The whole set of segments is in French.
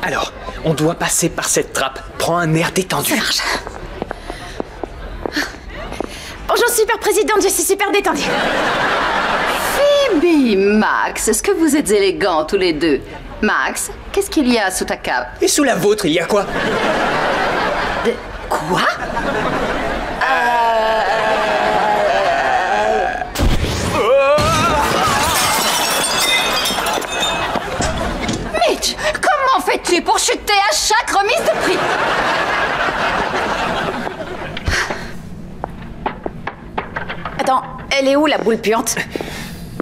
Alors, on doit passer par cette trappe. Prends un air détendu. Ça marche. Bonjour, super présidente, je suis super détendue. Phoebe, Max, est-ce que vous êtes élégants tous les deux? Max, qu'est-ce qu'il y a sous ta cape? Et sous la vôtre, il y a quoi? Quoi? Mitch, comment fais-tu pour chuter à chaque remise de prix? Attends, elle est où la boule puante?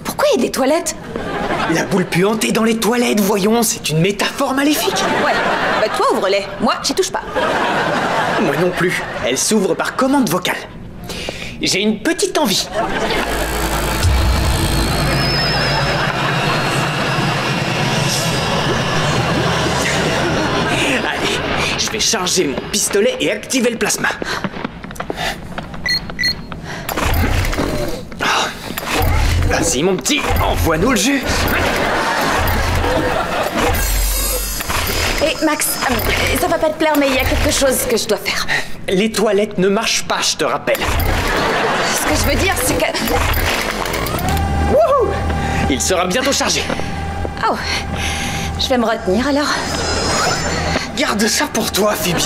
Pourquoi il y a des toilettes? La boule puante est dans les toilettes, voyons, c'est une métaphore maléfique. Ouais, bah toi ouvre-les, moi j'y touche pas. Moi non plus, elle s'ouvre par commande vocale. J'ai une petite envie. Allez, je vais charger mon pistolet et activer le plasma. Vas-y mon petit, envoie-nous le jus. Et Max, ça va pas te plaire, mais il y a quelque chose que je dois faire. Les toilettes ne marchent pas, je te rappelle. Ce que je veux dire, c'est que... Wouhou! Il sera bientôt chargé. Oh, je vais me retenir alors. Garde ça pour toi, Phoebe.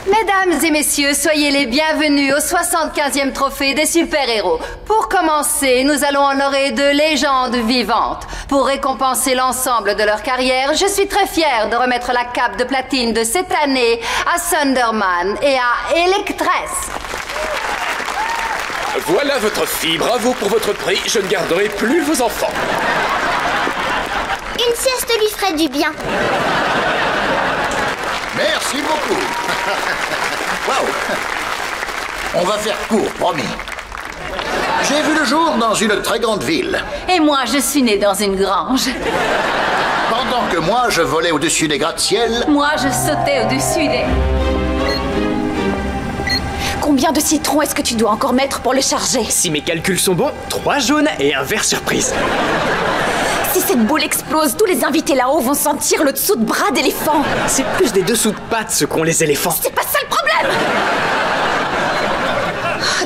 Mesdames et messieurs, soyez les bienvenus au 75e trophée des super-héros. Pour commencer, nous allons honorer deux légendes vivantes. Pour récompenser l'ensemble de leur carrière, je suis très fière de remettre la cape de platine de cette année à Thunderman et à Electress. Voilà votre fille, bravo pour votre prix, je ne garderai plus vos enfants. Une sieste lui ferait du bien. Merci beaucoup. Waouh. On va faire court, promis. J'ai vu le jour dans une très grande ville. Et moi, je suis née dans une grange. Pendant que moi, je volais au-dessus des gratte-ciel. Moi, je sautais au-dessus des... Combien de citrons est-ce que tu dois encore mettre pour le charger? Si mes calculs sont bons, 3 jaunes et un vert surprise. Si cette boule explose, tous les invités là-haut vont sentir le dessous de bras d'éléphant. C'est plus des dessous de pattes ce qu'ont les éléphants. C'est pas ça le problème!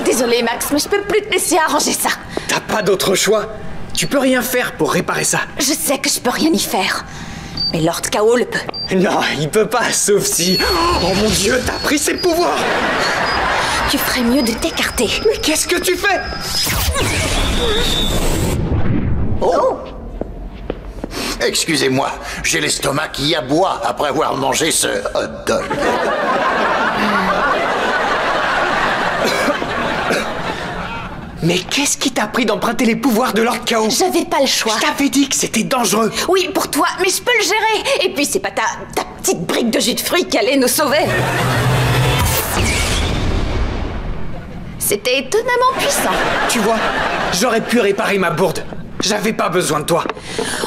Désolée Max, mais je peux plus te laisser arranger ça. T'as pas d'autre choix. Tu peux rien faire pour réparer ça. Je sais que je peux rien y faire. Mais Lord Chaos le peut. Non, il peut pas, sauf si... Oh mon Dieu, t'as pris ses pouvoirs! Tu ferais mieux de t'écarter. Mais qu'est-ce que tu fais? Oh! Excusez-moi, j'ai l'estomac qui aboie après avoir mangé ce hot dog. Mais qu'est-ce qui t'a pris d'emprunter les pouvoirs de Lord Chaos? J'avais pas le choix. Je t'avais dit que c'était dangereux. Oui, pour toi, mais je peux le gérer. Et puis c'est pas ta petite brique de jus de fruits qui allait nous sauver. C'était étonnamment puissant. Tu vois, j'aurais pu réparer ma bourde. J'avais pas besoin de toi.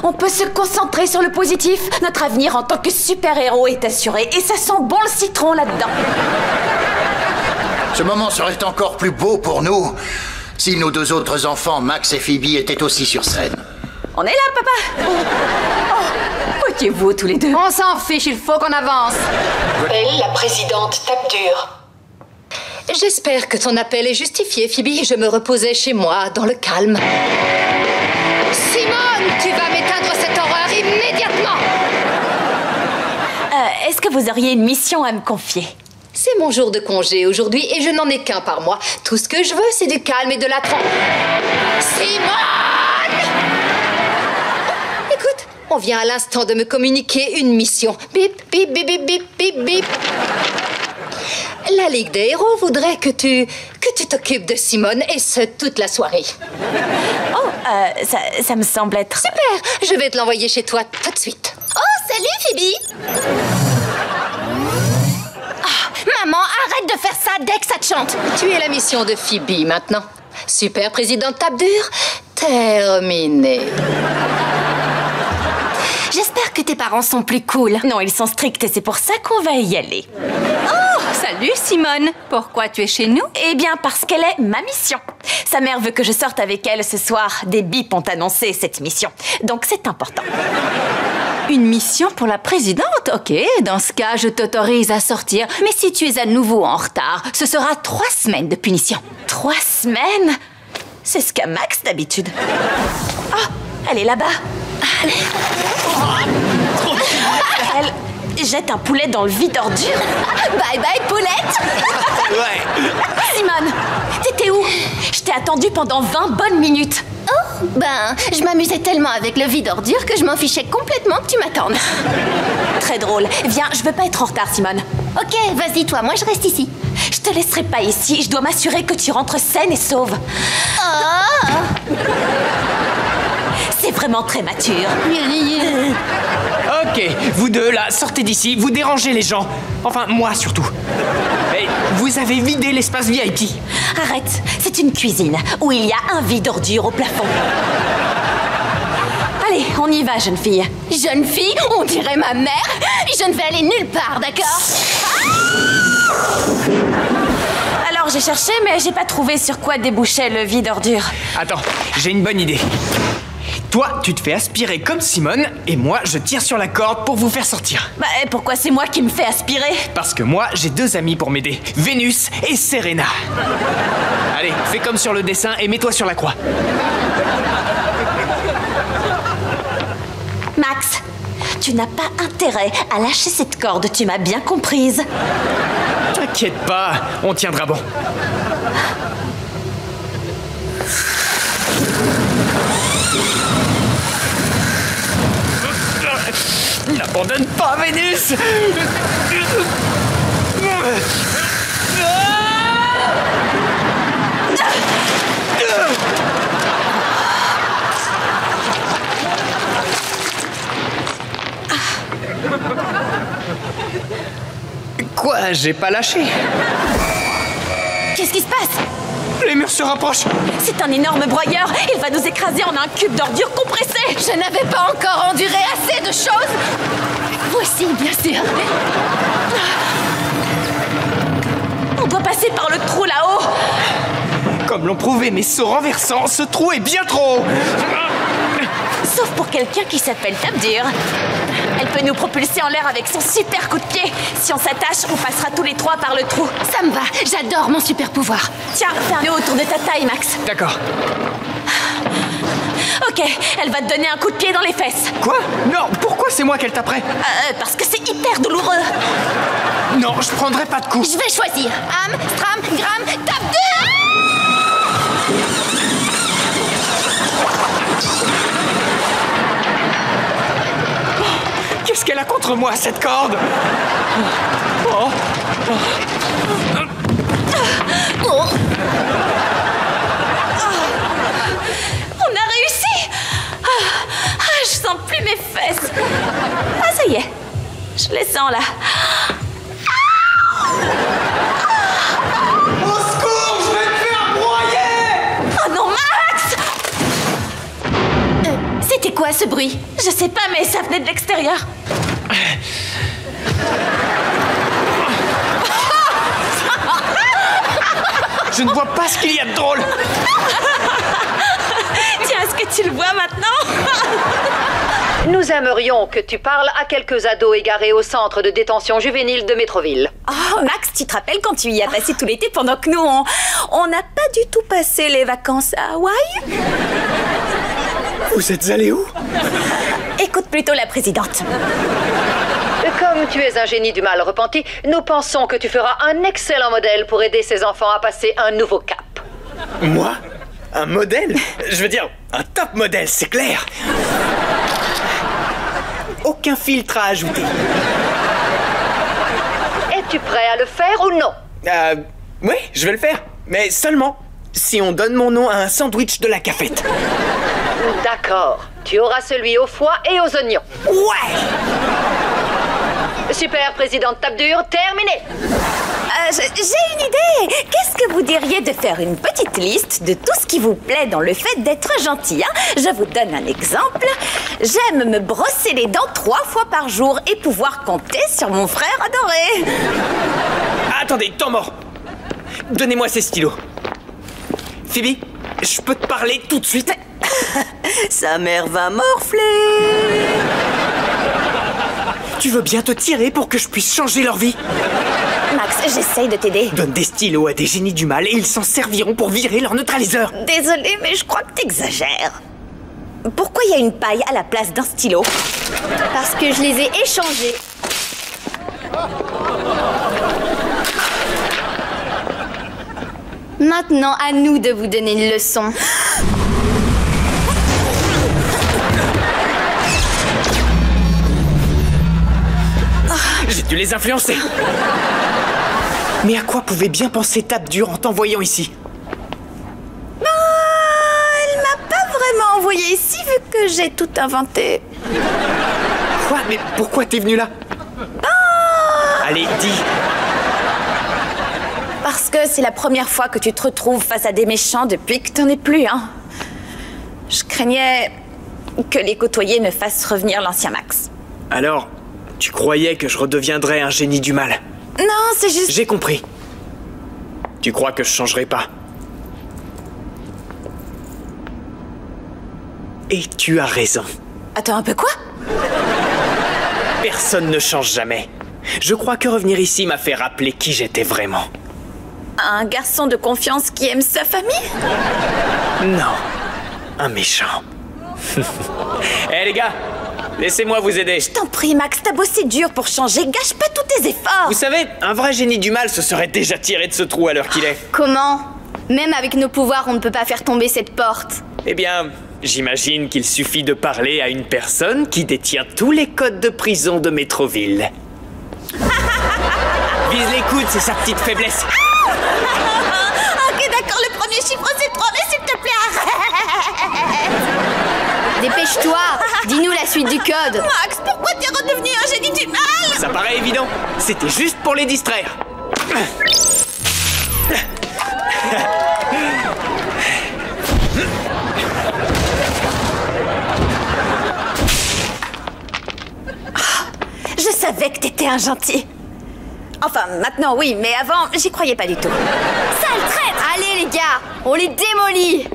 On peut se concentrer sur le positif. Notre avenir en tant que super-héros est assuré. Et ça sent bon le citron là-dedans. Ce moment serait encore plus beau pour nous si nos deux autres enfants, Max et Phoebe, étaient aussi sur scène. On est là, papa. Où étiez-vous tous les deux? On s'en fiche, il faut qu'on avance. Elle, la présidente, tape dur. J'espère que ton appel est justifié, Phoebe. Je me reposais chez moi, dans le calme. Simone, tu vas m'éteindre cette horreur immédiatement! Est-ce que vous auriez une mission à me confier? C'est mon jour de congé aujourd'hui et je n'en ai qu'un par mois. Tout ce que je veux, c'est du calme et de la Simone! Écoute, on vient à l'instant de me communiquer une mission. Bip, bip, bip, bip, bip, bip, bip. La Ligue des héros voudrait que tu t'occupes de Simone, et ce, toute la soirée. Oh, ça me semble être... Super! Je vais te l'envoyer chez toi tout de suite. Oh, salut Phoebe. Maman, arrête de faire ça dès que ça te chante. Tu es la mission de Phoebe maintenant. Super présidente tape dur, terminé. J'espère que tes parents sont plus cool. Non, ils sont stricts et c'est pour ça qu'on va y aller. Oh, salut Simone. Pourquoi tu es chez nous? Eh bien, parce qu'elle est ma mission. Sa mère veut que je sorte avec elle ce soir. Des bips ont annoncé cette mission. Donc c'est important. Une mission pour la présidente? Ok, dans ce cas, je t'autorise à sortir. Mais si tu es à nouveau en retard, ce sera 3 semaines de punition. 3 semaines? C'est ce qu'a Max d'habitude. Oh, elle est là-bas. Elle jette un poulet dans le vide-ordure. Bye bye, poulette. Ouais. Simone, t'étais où? Je t'ai attendu pendant 20 bonnes minutes. Oh, ben, je m'amusais tellement avec le vide-ordure que je m'en fichais complètement que tu m'attendes. Très drôle. Viens, je veux pas être en retard, Simone. Ok, vas-y toi, moi je reste ici. Je te laisserai pas ici. Je dois m'assurer que tu rentres saine et sauve. Oh. C'est vraiment très mature. Ok, vous deux, là, sortez d'ici. Vous dérangez les gens. Enfin, moi surtout. Et vous avez vidé l'espace VIP. Arrête, c'est une cuisine où il y a un vide-ordure au plafond. Allez, on y va, jeune fille. Jeune fille, on dirait ma mère. Je ne vais aller nulle part, d'accord? Alors j'ai cherché, mais j'ai pas trouvé sur quoi débouchait le vide-ordure. Attends, j'ai une bonne idée. Toi, tu te fais aspirer comme Simone, et moi, je tire sur la corde pour vous faire sortir. Bah, pourquoi c'est moi qui me fais aspirer? Parce que moi, j'ai 2 amis pour m'aider. Vénus et Serena. Allez, fais comme sur le dessin et mets-toi sur la croix. Max, tu n'as pas intérêt à lâcher cette corde, tu m'as bien comprise. T'inquiète pas, on tiendra bon. N'abandonne pas, Vénus! Quoi? J'ai pas lâché. Qu'est-ce qui se passe? Les murs se rapprochent. C'est un énorme broyeur. Il va nous écraser en un cube d'ordure compressé. Je n'avais pas encore enduré assez de choses. Voici, bien sûr. On doit passer par le trou là-haut. Comme l'ont prouvé mes sauts renversants, ce trou est bien trop haut. Sauf pour quelqu'un qui s'appelle Tabdur. Elle peut nous propulser en l'air avec son super coup de pied. Si on s'attache, on passera tous les 3 par le trou. Ça me va, j'adore mon super pouvoir. Tiens, fais un nœud autour de ta taille, Max. D'accord. Ok, elle va te donner un coup de pied dans les fesses. Quoi? Non, pourquoi c'est moi qu'elle taperait? Parce que c'est hyper douloureux. Non, je prendrai pas de coups. Je vais choisir. Am, stram, gram, Tabdur. Qu'est-ce qu'elle a contre moi, cette corde? Oh. On a réussi. Je sens plus mes fesses. Ah, ça y est. Je les sens là. Au secours, je vais me faire broyer! Oh non, Max! C'était quoi ce bruit? Je sais pas, mais ça venait de l'extérieur. Je ne vois pas ce qu'il y a de drôle. Tiens, est-ce que tu le vois maintenant? Nous aimerions que tu parles à quelques ados égarés au centre de détention juvénile de Métroville. Oh, Max, tu te rappelles quand tu y as passé tout l'été pendant que nous, on n'a pas du tout passé les vacances à Hawaï? Vous êtes allés où? Écoute plutôt la présidente. Comme tu es un génie du mal repenti, nous pensons que tu feras un excellent modèle pour aider ces enfants à passer un nouveau cap. Moi? Un modèle? Je veux dire, un top modèle, c'est clair. Aucun filtre à ajouter. Es-tu prêt à le faire ou non? Oui, je vais le faire. Mais seulement si on donne mon nom à un sandwich de la cafette. D'accord. Tu auras celui au foie et aux oignons. Ouais! Super, présidente Tabdur, terminé. J'ai une idée. Qu'est-ce que vous diriez de faire une petite liste de tout ce qui vous plaît dans le fait d'être gentil, hein? Je vous donne un exemple. J'aime me brosser les dents 3 fois par jour et pouvoir compter sur mon frère adoré. Attendez, temps mort. Donnez-moi ces stylos. Phoebe, je peux te parler tout de suite? Sa mère va morfler. Tu veux bien te tirer pour que je puisse changer leur vie? Max, j'essaye de t'aider. Donne des stylos à des génies du mal et ils s'en serviront pour virer leur neutraliseur. Désolée, mais je crois que t'exagères. Pourquoi il y a une paille à la place d'un stylo? Parce que je les ai échangés. Maintenant, à nous de vous donner une leçon. J'ai dû les influencer. Mais à quoi pouvait bien penser Tapdur en t'envoyant ici? Elle m'a pas vraiment envoyé ici vu que j'ai tout inventé. Quoi? Mais pourquoi t'es venu là? Allez, dis. Parce que c'est la première fois que tu te retrouves face à des méchants depuis que t'en es plus, hein. Je craignais que les côtoyés ne fassent revenir l'ancien Max. Alors, tu croyais que je redeviendrais un génie du mal? Non, c'est juste... J'ai compris. Tu crois que je changerai pas? Et tu as raison. Attends un peu, quoi? Personne ne change jamais. Je crois que revenir ici m'a fait rappeler qui j'étais vraiment. Un garçon de confiance qui aime sa famille? Non, un méchant. Hé les gars, laissez-moi vous aider. Je t'en prie, Max, t'as bossé dur pour changer, gâche pas tous tes efforts. Vous savez, un vrai génie du mal se serait déjà tiré de ce trou à l'heure qu'il est. Comment? Même avec nos pouvoirs, on ne peut pas faire tomber cette porte. Eh bien, j'imagine qu'il suffit de parler à une personne qui détient tous les codes de prison de Métroville. Vise les coudes, c'est sa petite faiblesse. Ok, d'accord, le premier chiffre c'est 3, mais s'il te plaît, arrête. Dépêche-toi. Dis-nous la suite du code. Max, pourquoi t'es redevenu un génie du mal? Ça paraît évident. C'était juste pour les distraire. Je savais que t'étais un gentil. Enfin, maintenant oui, mais avant, j'y croyais pas du tout. Sale traître! Allez les gars, on les démolit!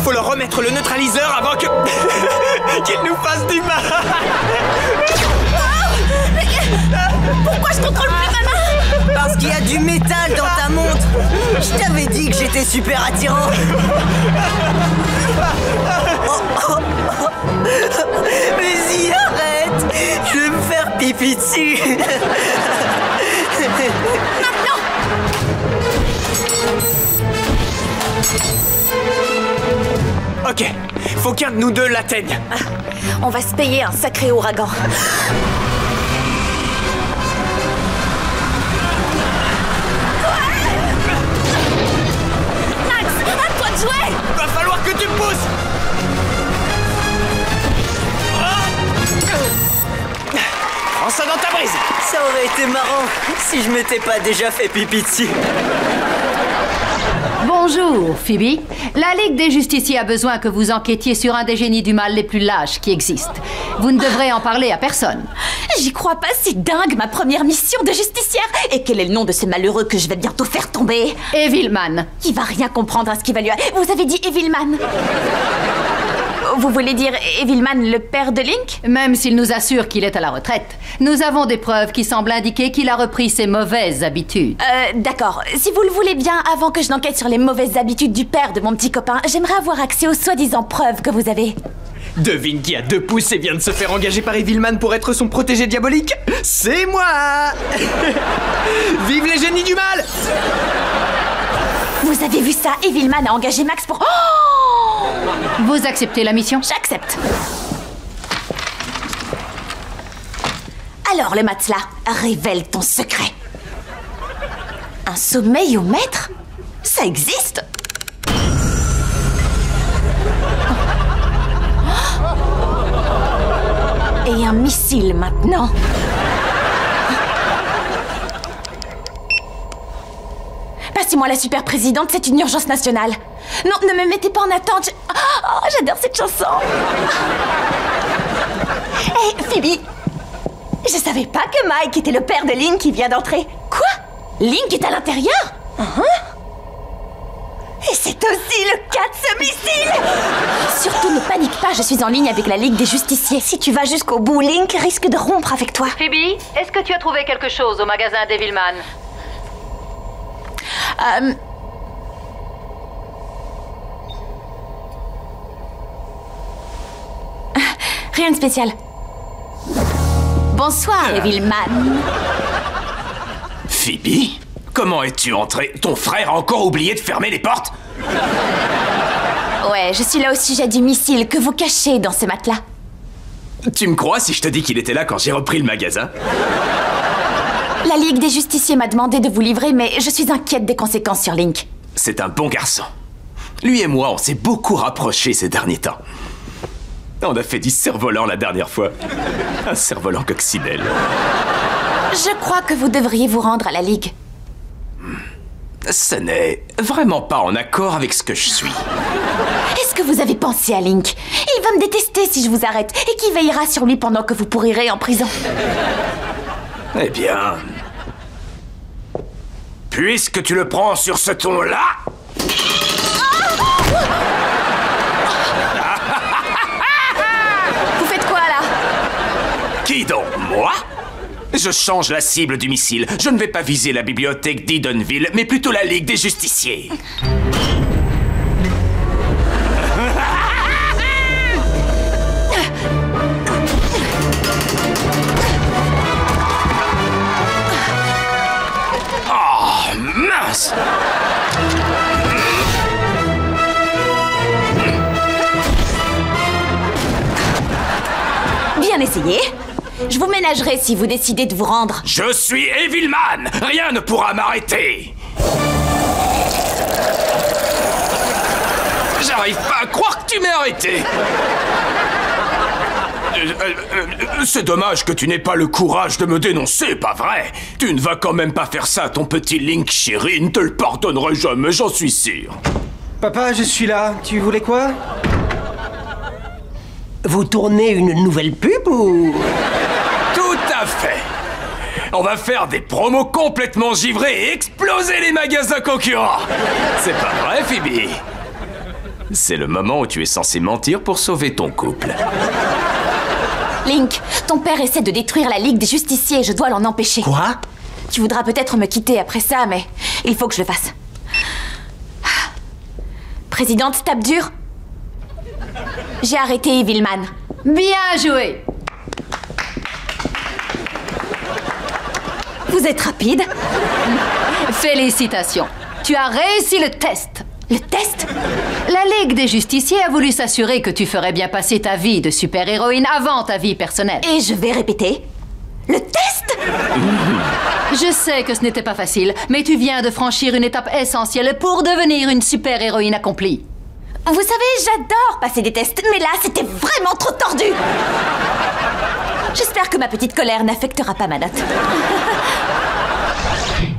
Faut leur remettre le neutraliseur avant que... qu'il nous fasse du mal. Pourquoi je contrôle plus ma main? Parce qu'il y a du métal dans ta montre. Je t'avais dit que j'étais super attirant. Vas-y, arrête. Je vais me faire pipi dessus. Maintenant! Ok, faut qu'un de nous deux l'atteigne. On va se payer un sacré ouragan. Max, à toi de jouer! Va falloir que tu me pousses. Prends ça dans ta brise. Ça aurait été marrant si je m'étais pas déjà fait pipi dessus. Bonjour, Phoebe. La Ligue des Justiciers a besoin que vous enquêtiez sur un des génies du mal les plus lâches qui existent. Vous ne devrez en parler à personne. J'y crois pas, c'est dingue, ma première mission de justicière. Et quel est le nom de ce malheureux que je vais bientôt faire tomber? Evilman. Il va rien comprendre à ce qui va lui... Vous avez dit Evilman? Vous voulez dire Evilman, le père de Link? Même s'il nous assure qu'il est à la retraite, nous avons des preuves qui semblent indiquer qu'il a repris ses mauvaises habitudes. D'accord. Si vous le voulez bien, avant que je n'enquête sur les mauvaises habitudes du père de mon petit copain, j'aimerais avoir accès aux soi-disant preuves que vous avez. Devine qui a 2 pouces et vient de se faire engager par Evilman pour être son protégé diabolique? C'est moi. Vive les génies du mal. Vous avez vu ça? Evilman a engagé Max pour... Oh! Vous acceptez la mission? J'accepte. Alors, le matelas, révèle ton secret. Un sommeil au maître? Ça existe? Et un missile maintenant. Passez-moi la super présidente, c'est une urgence nationale. Non, ne me mettez pas en attente. Oh, j'adore cette chanson. Hé, Phoebe. Je savais pas que Mike était le père de Link qui vient d'entrer. Quoi? Link est à l'intérieur? Et c'est aussi le cas de ce missile! Surtout ne panique pas, je suis en ligne avec la Ligue des Justiciers. Si tu vas jusqu'au bout, Link risque de rompre avec toi. Phoebe, est-ce que tu as trouvé quelque chose au magasin Devilman? Rien de spécial. Bonsoir, Evilman. Phoebe? Comment es-tu entrée? Ton frère a encore oublié de fermer les portes? Ouais, je suis là au sujet du missile que vous cachez dans ce matelas. Tu me crois si je te dis qu'il était là quand j'ai repris le magasin? La Ligue des Justiciers m'a demandé de vous livrer, mais je suis inquiète des conséquences sur Link. C'est un bon garçon. Lui et moi, on s'est beaucoup rapprochés ces derniers temps. On a fait du cerf-volant la dernière fois. Un cerf-volant coccinelle. Je crois que vous devriez vous rendre à la Ligue. Ce n'est vraiment pas en accord avec ce que je suis. Est-ce que vous avez pensé à Link? Il va me détester si je vous arrête. Et qui veillera sur lui pendant que vous pourrirez en prison? Eh bien... puisque tu le prends sur ce ton-là... Vous faites quoi, là? Qui donc? Moi? Je change la cible du missile. Je ne vais pas viser la bibliothèque d'Edenville, mais plutôt la Ligue des Justiciers. Oh, mince! Bien essayé. Je vous ménagerai si vous décidez de vous rendre. Je suis Evilman! Rien ne pourra m'arrêter! J'arrive pas à croire que tu m'aies arrêté! C'est dommage que tu n'aies pas le courage de me dénoncer, pas vrai? Tu ne vas quand même pas faire ça à ton petit Link chéri, ne te le pardonnerai jamais, j'en suis sûr. Papa, je suis là. Tu voulais quoi? Vous tournez une nouvelle pub ou... Tout à fait. On va faire des promos complètement givrés et exploser les magasins concurrents. C'est pas vrai, Phoebe? C'est le moment où tu es censé mentir pour sauver ton couple. Link, ton père essaie de détruire la Ligue des Justiciers et je dois l'en empêcher. Quoi? Tu voudras peut-être me quitter après ça, mais il faut que je le fasse. Présidente, tape dur. J'ai arrêté Evilman. Bien joué! Vous êtes rapide. Félicitations. Tu as réussi le test. Le test? La Ligue des Justiciers a voulu s'assurer que tu ferais bien passer ta vie de super-héroïne avant ta vie personnelle. Et je vais répéter. Le test? Je sais que ce n'était pas facile, mais tu viens de franchir une étape essentielle pour devenir une super-héroïne accomplie. Vous savez, j'adore passer des tests, mais là, c'était vraiment trop tordu. J'espère que ma petite colère n'affectera pas ma note.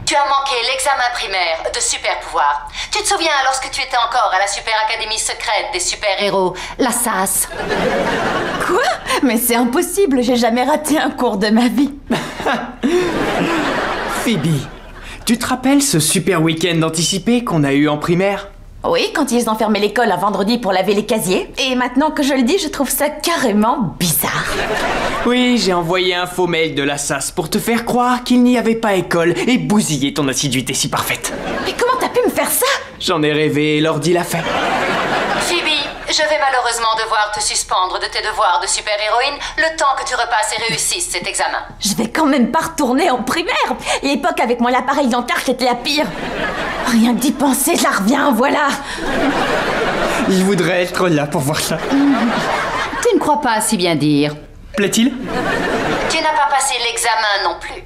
Tu as manqué l'examen primaire de super pouvoir. Tu te souviens lorsque tu étais encore à la super académie secrète des super-héros, La SAS. Quoi? Mais c'est impossible, j'ai jamais raté un cours de ma vie. Phoebe, tu te rappelles ce super week-end anticipé qu'on a eu en primaire? Oui, quand ils ont fermé l'école un vendredi pour laver les casiers. Et maintenant que je le dis, je trouve ça carrément bizarre. Oui, j'ai envoyé un faux mail de la SAS pour te faire croire qu'il n'y avait pas école et bousiller ton assiduité si parfaite. Mais comment t'as pu me faire ça? J'en ai rêvé et l'ordi l'a fait. Phoebe, je vais malheureusement devoir te suspendre de tes devoirs de super-héroïne le temps que tu repasses et réussisses cet examen. Je vais quand même pas retourner en primaire. L'époque avec mon appareil dentaire, c'était la pire. Rien que d'y penser, ça revient, voilà. Je voudrais être là pour voir ça. Tu ne crois pas si bien dire. Plaît-il? Tu n'as pas passé l'examen non plus.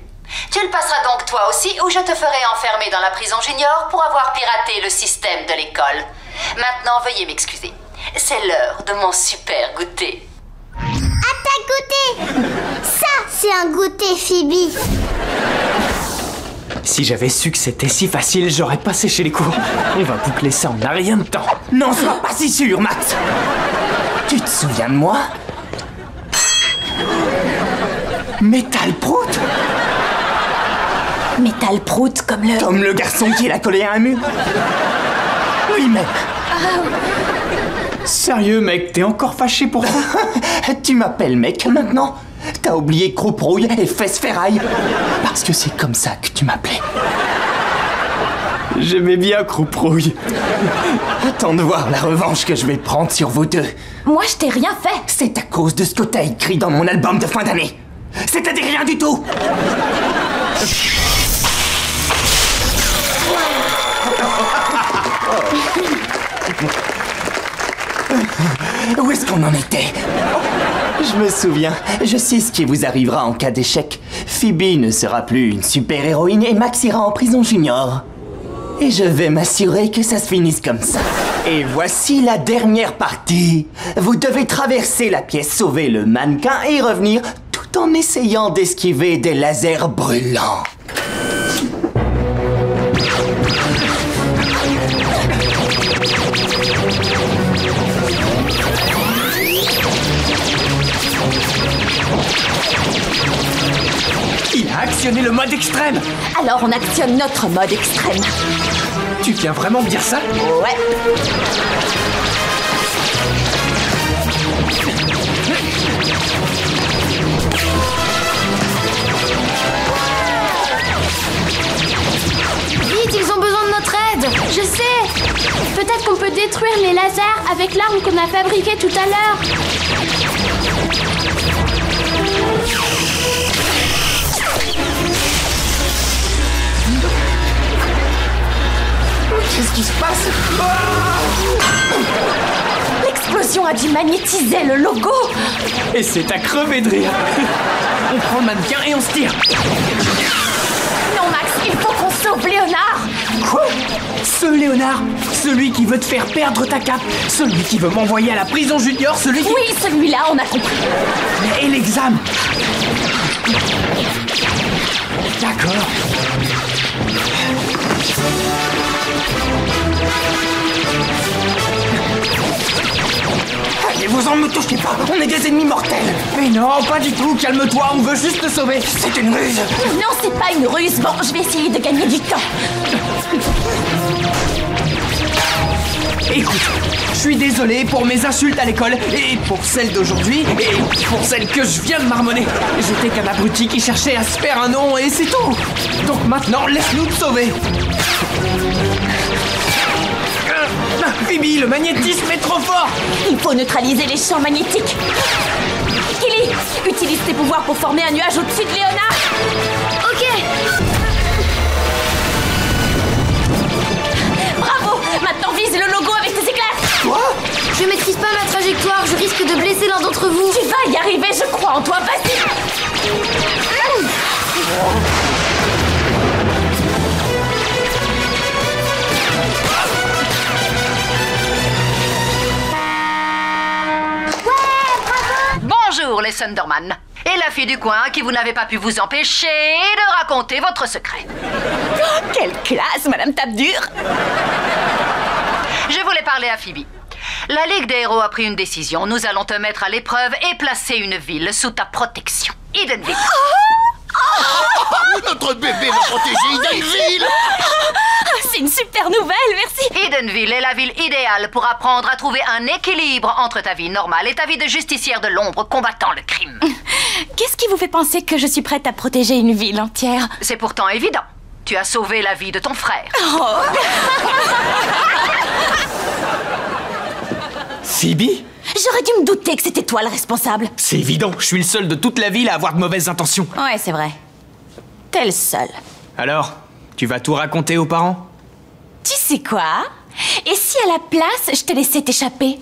Tu le passeras donc toi aussi ou je te ferai enfermer dans la prison junior pour avoir piraté le système de l'école. Maintenant, veuillez m'excuser. C'est l'heure de mon super goûter. À ta goûter! Ça, c'est un goûter, Phoebe. Si j'avais su que c'était si facile, j'aurais pas séché les cours. On va boucler ça en un rien de temps. N'en sois pas si sûr, Max. Tu te souviens de moi? Métal Prout? Métal Prout comme le... Comme le garçon qui l'a collé à un mur. Oui, mais... Sérieux, mec, t'es encore fâché pour ça? Tu m'appelles mec maintenant? T'as oublié Croupe-Rouille et Fesses Ferraille? Parce que c'est comme ça que tu m'appelais. J'aimais bien Croupe-Rouille. Attends de voir la revanche que je vais prendre sur vous deux. Moi, je t'ai rien fait. C'est à cause de ce que t'as écrit dans mon album de fin d'année. C'est-à-dire rien du tout. Où est-ce qu'on en était? Je me souviens, je sais ce qui vous arrivera en cas d'échec. Phoebe ne sera plus une super-héroïne et Max ira en prison junior. Et je vais m'assurer que ça se finisse comme ça. Et voici la dernière partie. Vous devez traverser la pièce, sauver le mannequin et revenir tout en essayant d'esquiver des lasers brûlants. Il a actionné le mode extrême. Alors on actionne notre mode extrême. Tu viens vraiment me dire ça? Ouais. Vite, ils ont besoin de notre aide. Je sais. Peut-être qu'on peut détruire les lasers avec l'arme qu'on a fabriquée tout à l'heure. Qu'est-ce qui se passe? L'explosion a dû magnétiser le logo. Et c'est à crever de rire. On prend le mannequin et on se tire. Non, Max, il faut qu'on sauve Léonard. Quoi? Ce Léonard? Celui qui veut te faire perdre ta cape? Celui qui veut m'envoyer à la prison junior? Celui qui... Oui, celui-là, on a compris. Et l'examen? D'accord. Allez-vous-en, ne me touchez pas, on est des ennemis mortels. Mais non, pas du tout, calme-toi, on veut juste te sauver. C'est une ruse. Non, c'est pas une ruse. Bon, je vais essayer de gagner du temps. Écoute, je suis désolé pour mes insultes à l'école, et pour celles d'aujourd'hui, et pour celles que je viens de marmonner. J'étais qu'un abruti qui cherchait à se faire un nom, et c'est tout. Donc maintenant, laisse-nous te sauver. Phoebe, le magnétisme est trop fort. Il faut neutraliser les champs magnétiques. Killy, utilise tes pouvoirs pour former un nuage au-dessus de Léonard. Ok. Bravo. Maintenant, vise le logo avec tes éclats. Quoi? Je maîtrise pas ma trajectoire, je risque de blesser l'un d'entre vous. Tu vas y arriver, je crois en toi, vas-y. Bonjour les Sunderman. Et la fille du coin qui vous n'avez pas pu vous empêcher de raconter votre secret. Oh, quelle classe, Madame Tape-Dure. Je voulais parler à Phoebe. La Ligue des héros a pris une décision. Nous allons te mettre à l'épreuve et placer une ville sous ta protection. Edenville. Notre bébé va protéger Edenville. C'est une super nouvelle, merci. Edenville est la ville idéale pour apprendre à trouver un équilibre entre ta vie normale et ta vie de justicière de l'ombre combattant le crime. Qu'est-ce qui vous fait penser que je suis prête à protéger une ville entière? C'est pourtant évident. Tu as sauvé la vie de ton frère. Oh. Phoebe? J'aurais dû me douter que c'était toi le responsable. C'est évident, je suis le seul de toute la ville à avoir de mauvaises intentions. Ouais, c'est vrai. T'es le seul. Alors, tu vas tout raconter aux parents? Tu sais quoi? Et si à la place, je te laissais t'échapper?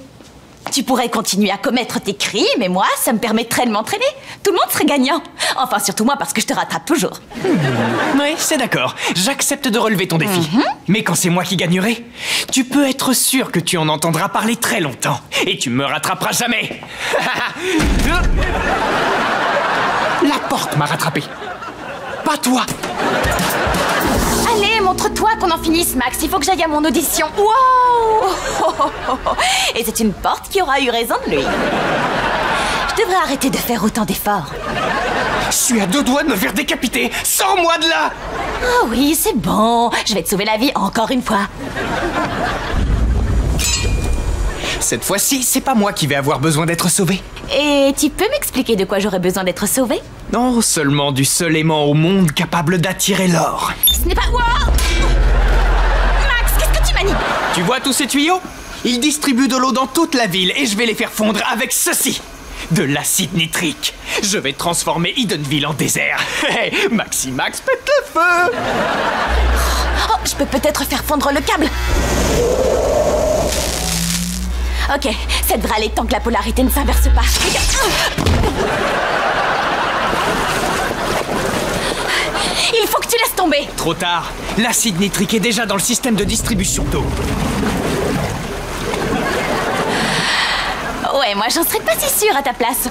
Tu pourrais continuer à commettre tes crimes et moi, ça me permettrait de m'entraîner. Tout le monde serait gagnant. Enfin, surtout moi, parce que je te rattrape toujours. Oui, c'est d'accord. J'accepte de relever ton défi. Mais quand c'est moi qui gagnerai, tu peux être sûr que tu en entendras parler très longtemps. Et tu me rattraperas jamais. La porte m'a rattrapé. Pas toi. Allez, montre-toi qu'on en finisse, Max. Il faut que j'aille à mon audition. Wow. Et c'est une porte qui aura eu raison de lui. Je devrais arrêter de faire autant d'efforts. Je suis à 2 doigts de me faire décapiter. Sors-moi de là. Oh oui, c'est bon. Je vais te sauver la vie encore une fois. Cette fois-ci, c'est pas moi qui vais avoir besoin d'être sauvé. Et tu peux m'expliquer de quoi j'aurais besoin d'être sauvée? Non, seulement du seul aimant au monde capable d'attirer l'or. Ce n'est pas... Wow Max, qu'est-ce que tu manies? Tu vois tous ces tuyaux? Ils distribuent de l'eau dans toute la ville et je vais les faire fondre avec ceci. De l'acide nitrique. Je vais transformer Edenville en désert. Hey, Maximax, pète le feu! Oh, je peux peut-être faire fondre le câble. Ok, ça devrait aller tant que la polarité ne s'inverse pas. Il faut que tu laisses tomber. Trop tard. L'acide nitrique est déjà dans le système de distribution d'eau. Ouais, moi j'en serais pas si sûre à ta place.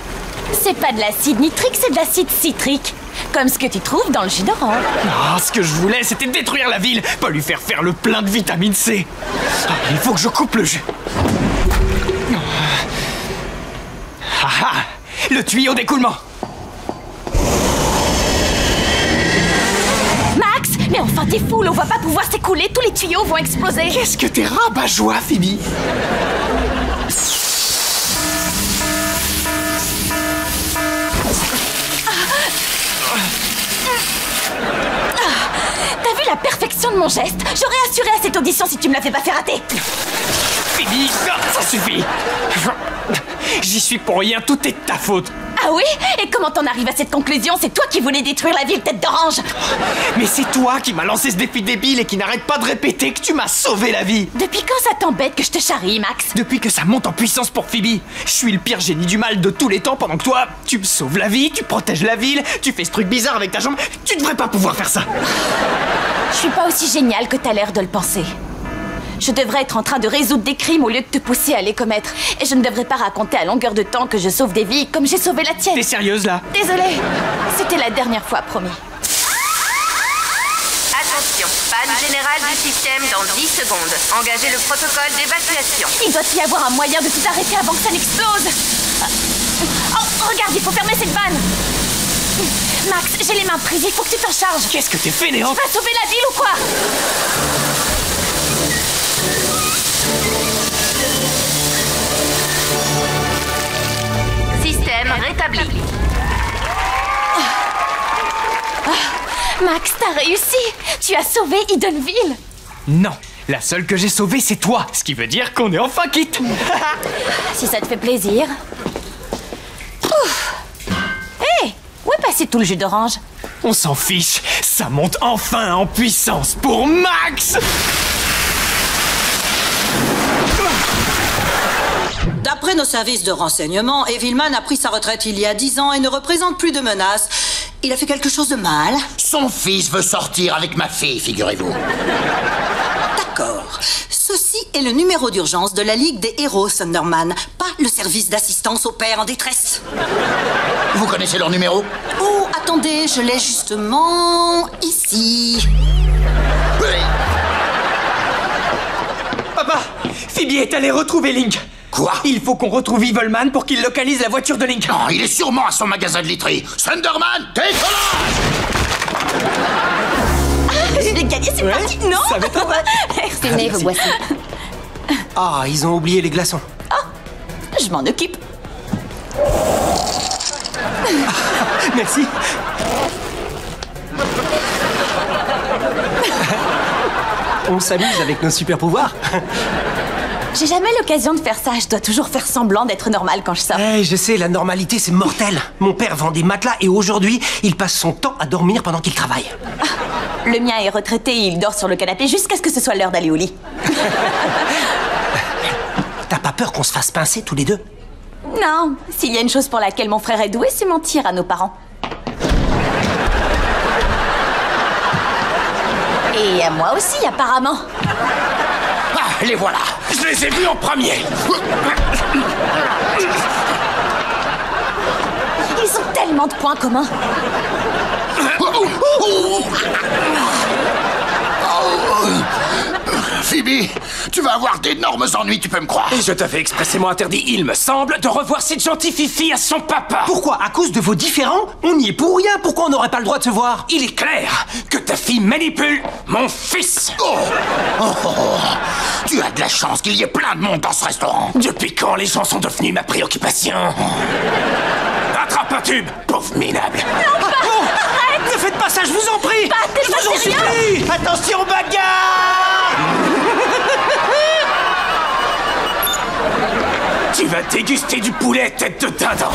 C'est pas de l'acide nitrique, c'est de l'acide citrique. Comme ce que tu trouves dans le jus d'orange. Ah, ce que je voulais, c'était détruire la ville, pas lui faire faire le plein de vitamine C. Ah, il faut que je coupe le jus. Ah ah, le tuyau d'écoulement. Max, mais enfin t'es fou, l'eau va pas pouvoir s'écouler, tous les tuyaux vont exploser. Qu'est-ce que t'es rabat-joie, Phoebe? T'as vu la perfection de mon geste? J'aurais assuré à cette audition si tu me l'avais pas fait rater. Phoebe, ça suffit. J'y suis pour rien, tout est de ta faute. Ah oui? Et comment t'en arrives à cette conclusion? C'est toi qui voulais détruire la ville tête d'orange. Mais c'est toi qui m'as lancé ce défi débile et qui n'arrête pas de répéter que tu m'as sauvé la vie. Depuis quand ça t'embête que je te charrie, Max? Depuis que ça monte en puissance pour Phoebe. Je suis le pire génie du mal de tous les temps pendant que toi, tu me sauves la vie, tu protèges la ville, tu fais ce truc bizarre avec ta jambe. Tu devrais pas pouvoir faire ça. Je suis pas aussi génial que t'as l'air de le penser. Je devrais être en train de résoudre des crimes au lieu de te pousser à les commettre. Et je ne devrais pas raconter à longueur de temps que je sauve des vies comme j'ai sauvé la tienne. T'es sérieuse là? Désolée. C'était la dernière fois, promis. Attention, panne générale du système dans 10 secondes. Engagez le protocole d'évacuation. Il doit y avoir un moyen de tout arrêter avant que ça n'explose. Oh, regarde, il faut fermer cette vanne. Max, j'ai les mains prises, il faut que tu t'en charges. Qu'est-ce que t'es fainéante? Tu vas sauver la ville ou quoi? Système rétabli. Max, t'as réussi. Tu as sauvé Edenville. Non, la seule que j'ai sauvée, c'est toi. Ce qui veut dire qu'on est enfin quitte. Si ça te fait plaisir. Hé, où est passé tout le jus d'orange? On s'en fiche. Ça monte enfin en puissance pour Max. D'après nos services de renseignement, Evilman a pris sa retraite il y a 10 ans et ne représente plus de menaces. Il a fait quelque chose de mal? Son fils veut sortir avec ma fille, figurez-vous. D'accord. Ceci est le numéro d'urgence de la Ligue des héros, Thunderman, pas le service d'assistance aux pères en détresse. Vous connaissez leur numéro? Oh, attendez, je l'ai justement ici. Papa, Phoebe est allée retrouver Link. Quoi? Il faut qu'on retrouve Evilman pour qu'il localise la voiture de Link. Non, il est sûrement à son magasin de literie. Thunderman, décollage! Je l'ai gagné, c'est parti. Non, ça va être vrai. Tenez, vous voici. Ah, ils ont oublié les glaçons. Je m'en occupe. Merci. On s'amuse avec nos super pouvoirs. J'ai jamais l'occasion de faire ça. Je dois toujours faire semblant d'être normal quand je sors. Hey, je sais, la normalité, c'est mortel. Mon père vend des matelas et aujourd'hui, il passe son temps à dormir pendant qu'il travaille. Le mien est retraité et il dort sur le canapé jusqu'à ce que ce soit l'heure d'aller au lit. T'as pas peur qu'on se fasse pincer tous les deux? Non, s'il y a une chose pour laquelle mon frère est doué, c'est mentir à nos parents. Et à moi aussi, apparemment. Ah, les voilà! Je les ai vus en premier! Ils ont tellement de points communs. Phoebe, tu vas avoir d'énormes ennuis, tu peux me croire. Et je t'avais expressément interdit, il me semble, de revoir cette gentille fifi à son papa. Pourquoi? À cause de vos différends? On y est pour rien, pourquoi on n'aurait pas le droit de se voir? Il est clair que ta fille manipule mon fils. Tu as de la chance qu'il y ait plein de monde dans ce restaurant. Depuis quand les gens sont devenus ma préoccupation? Attrape un tube, pauvre minable. Non, arrête! Ne faites pas ça, je vous en prie! Je vous en supplie! Attention, bagarre! Tu vas déguster du poulet tête de dindon.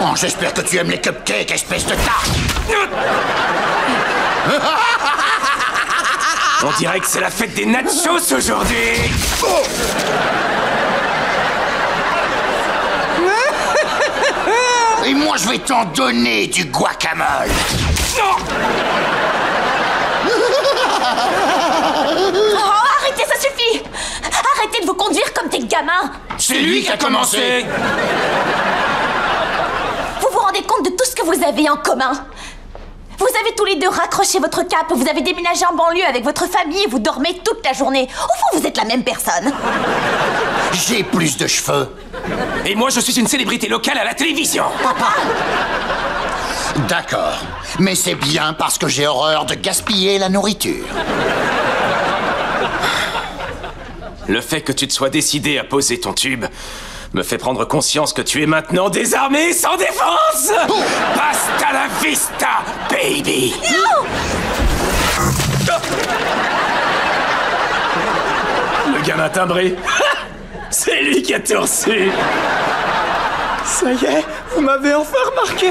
Oh, j'espère que tu aimes les cupcakes, espèce de tarte. On dirait que c'est la fête des nachos aujourd'hui. Et moi, je vais t'en donner du guacamole. Non! Oh, arrêtez, ça suffit! Arrêtez de vous conduire comme des gamins! C'est lui qui a commencé! Vous vous rendez compte de tout ce que vous avez en commun? Vous avez tous les deux raccroché votre cape, vous avez déménagé en banlieue avec votre famille et vous dormez toute la journée. Au fond, vous êtes la même personne. J'ai plus de cheveux. Et moi, je suis une célébrité locale à la télévision. Papa! D'accord, mais c'est bien parce que j'ai horreur de gaspiller la nourriture. Le fait que tu te sois décidé à poser ton tube me fait prendre conscience que tu es maintenant désarmé et sans défense. Basta la vista, baby. Non! Le gamin timbré. C'est lui qui a tout reçu. Ça y est, vous m'avez enfin remarqué.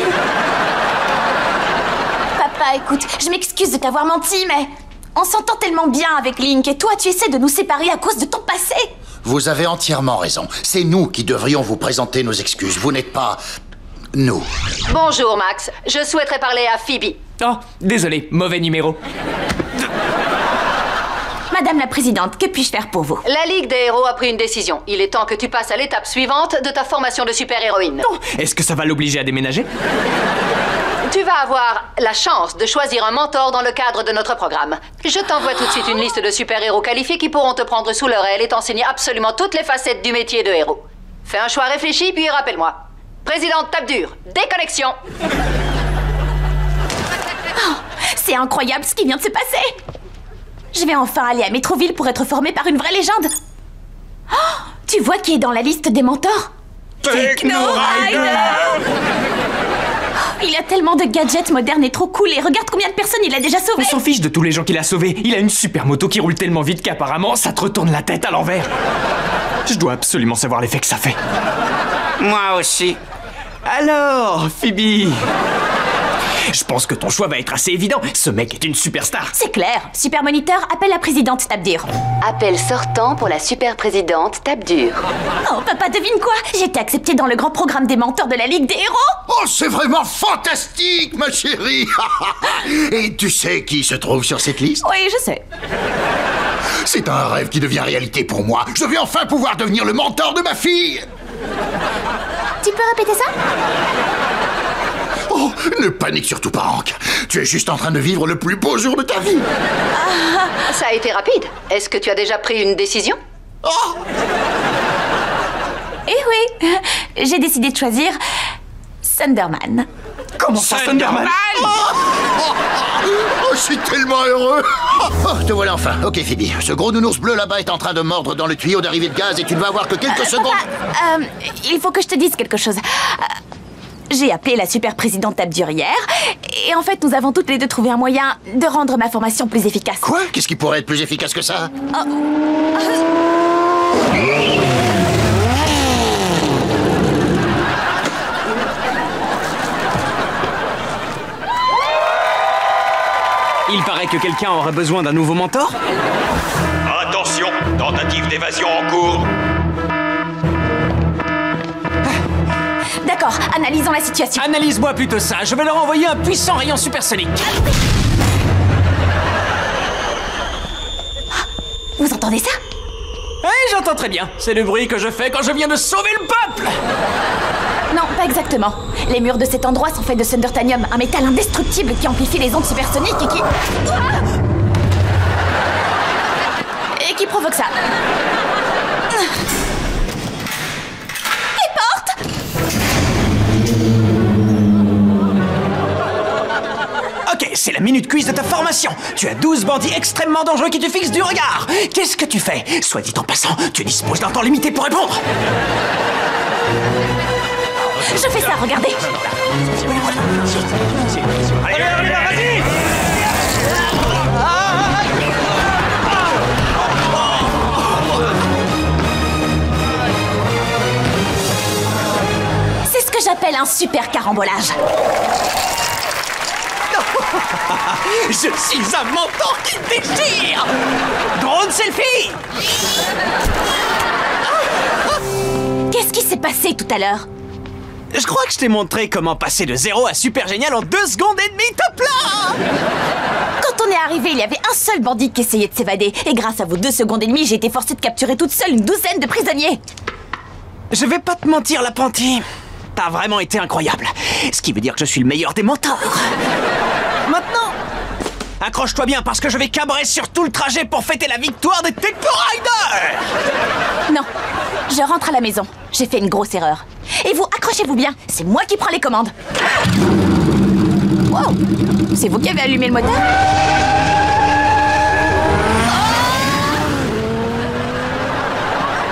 Papa, écoute, je m'excuse de t'avoir menti, mais on s'entend tellement bien avec Link et toi, tu essaies de nous séparer à cause de ton passé. Vous avez entièrement raison. C'est nous qui devrions vous présenter nos excuses. Vous n'êtes pas... nous. Bonjour, Max. Je souhaiterais parler à Phoebe. Oh, désolé, mauvais numéro. Madame la Présidente, que puis-je faire pour vous? La Ligue des héros a pris une décision. Il est temps que tu passes à l'étape suivante de ta formation de super-héroïne. Oh, est-ce que ça va l'obliger à déménager? Tu vas avoir la chance de choisir un mentor dans le cadre de notre programme. Je t'envoie tout de suite une liste de super-héros qualifiés qui pourront te prendre sous leur aile et t'enseigner absolument toutes les facettes du métier de héros. Fais un choix réfléchi, puis rappelle-moi. Présidente tape dur, déconnexion. Oh, c'est incroyable ce qui vient de se passer. Je vais enfin aller à Métroville pour être formée par une vraie légende. Oh, tu vois qui est dans la liste des mentors? Techno Rider! Il a tellement de gadgets modernes et trop cool et regarde combien de personnes il a déjà sauvées. On s'en fiche de tous les gens qu'il a sauvés. Il a une super moto qui roule tellement vite qu'apparemment ça te retourne la tête à l'envers. Je dois absolument savoir l'effet que ça fait. Moi aussi. Alors, Phoebe, je pense que ton choix va être assez évident. Ce mec est une superstar. C'est clair. Super Moniteur, appelle la présidente tape dur. Appel sortant pour la super présidente tape dur. Oh, papa, devine quoi? J'ai été acceptée dans le grand programme des mentors de la Ligue des héros. Oh, c'est vraiment fantastique, ma chérie. Et tu sais qui se trouve sur cette liste? Oui, je sais. C'est un rêve qui devient réalité pour moi. Je vais enfin pouvoir devenir le mentor de ma fille. Tu peux répéter ça? Oh, ne panique surtout pas, Hank. Tu es juste en train de vivre le plus beau jour de ta vie. Ça a été rapide. Est-ce que tu as déjà pris une décision? Oh! Eh oui, j'ai décidé de choisir Thunderman. Comment ça, Thunderman? Oh, je suis tellement heureux. Oh, te voilà enfin. Ok, Phoebe, ce gros nounours bleu là-bas est en train de mordre dans le tuyau d'arrivée de gaz et tu ne vas avoir que quelques secondes. Papa, il faut que je te dise quelque chose. J'ai appelé la super présidente tape dur hier et en fait nous avons toutes les deux trouvé un moyen de rendre ma formation plus efficace. Quoi? Qu'est-ce qui pourrait être plus efficace que ça? Il paraît que quelqu'un aurait besoin d'un nouveau mentor. Attention, tentative d'évasion en cours. D'accord, analysons la situation. Analyse-moi plutôt ça. Je vais leur envoyer un puissant rayon supersonique. Vous entendez ça? Oui, j'entends très bien. C'est le bruit que je fais quand je viens de sauver le peuple. Non, pas exactement. Les murs de cet endroit sont faits de Thundertanium, un métal indestructible qui amplifie les ondes supersoniques et qui... Et qui provoque ça. Les portes! Ok, c'est la minute quiz de ta formation. Tu as 12 bandits extrêmement dangereux qui te fixent du regard. Qu'est-ce que tu fais? Soit dit en passant, tu disposes d'un temps limité pour répondre. Je fais ça, regardez. Allez, vas-y! C'est ce que j'appelle un super carambolage. Je suis un mentor qui déchire! Drone selfie! Qu'est-ce qui s'est passé tout à l'heure? Je crois que je t'ai montré comment passer de 0 à super génial en 2 secondes et demie top là! Quand on est arrivé, il y avait un seul bandit qui essayait de s'évader. Et grâce à vos 2 secondes et demie, j'ai été forcée de capturer toute seule une douzaine de prisonniers. Je vais pas te mentir, l'apprenti. T'as vraiment été incroyable. Ce qui veut dire que je suis le meilleur des mentors. Maintenant, accroche-toi bien parce que je vais cabrer sur tout le trajet pour fêter la victoire des Techno Riders! Non, je rentre à la maison. J'ai fait une grosse erreur. Et vous, accrochez-vous bien, c'est moi qui prends les commandes. Wow, c'est vous qui avez allumé le moteur?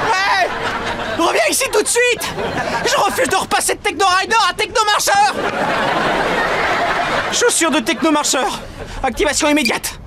Ouais! Reviens ici tout de suite! Je refuse de repasser de Techno Rider à Techno Marcheur! Chaussures de Techno Marcheur. Activation immédiate.